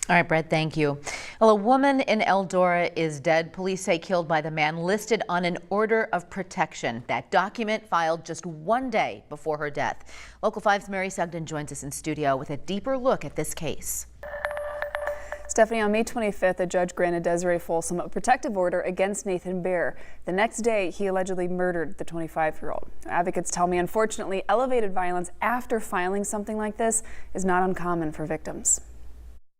All right, Brett, thank you. Well, a woman in Eldora is dead. Police say killed by the man listed on an order of protection. That document filed just one day before her death. Local 5's Mary Sugden joins us in studio with a deeper look at this case. Stephanie, on May 25th, a judge granted Desiree Folsom a protective order against Nathan Baer. The next day, he allegedly murdered the 25-year-old. Advocates tell me, unfortunately, elevated violence after filing something like this is not uncommon for victims.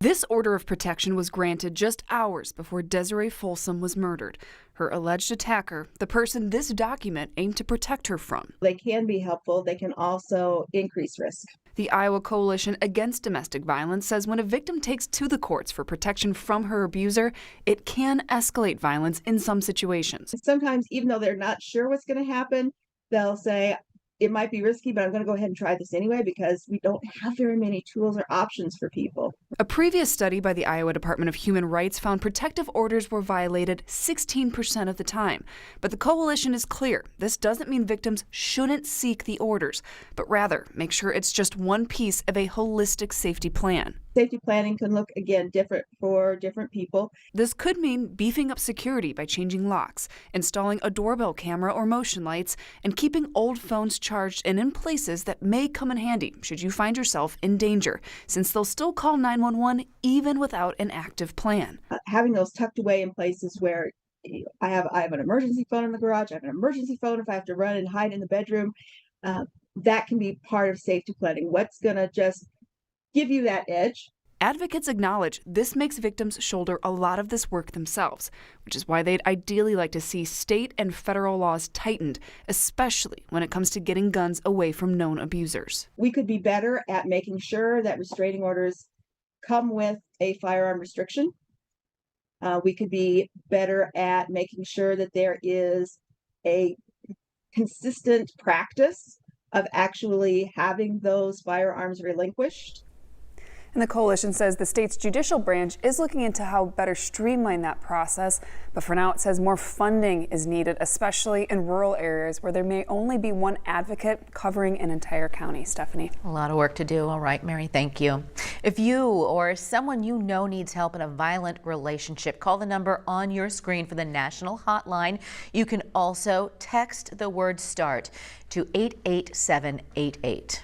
This order of protection was granted just hours before Desiree Folsom was murdered. Her alleged attacker, the person this document aimed to protect her from. They can be helpful. They can also increase risk. The Iowa Coalition Against Domestic Violence says when a victim takes to the courts for protection from her abuser, it can escalate violence in some situations. Sometimes, even though they're not sure what's going to happen, they'll say, it might be risky, but I'm going to go ahead and try this anyway because we don't have very many tools or options for people. A previous study by the Iowa Department of Human Rights found protective orders were violated 16% of the time. But the coalition is clear. This doesn't mean victims shouldn't seek the orders, but rather make sure it's just one piece of a holistic safety plan. Safety planning can look, again, different for different people. This could mean beefing up security by changing locks, installing a doorbell camera or motion lights, and keeping old phones charged and in places that may come in handy should you find yourself in danger, since they'll still call 911 even without an active plan. Having those tucked away in places where I have an emergency phone in the garage, I have an emergency phone if I have to run and hide in the bedroom, that can be part of safety planning. What's going to just give you that edge. Advocates acknowledge this makes victims shoulder a lot of this work themselves, which is why they'd ideally like to see state and federal laws tightened, especially when it comes to getting guns away from known abusers. We could be better at making sure that restraining orders come with a firearm restriction. We could be better at making sure that there is a consistent practice of actually having those firearms relinquished. And the coalition says the state's judicial branch is looking into how better streamline that process. But for now, it says more funding is needed, especially in rural areas where there may only be one advocate covering an entire county. Stephanie. A lot of work to do. All right, Mary, thank you. If you or someone you know needs help in a violent relationship, call the number on your screen for the national hotline. You can also text the word START to 88788.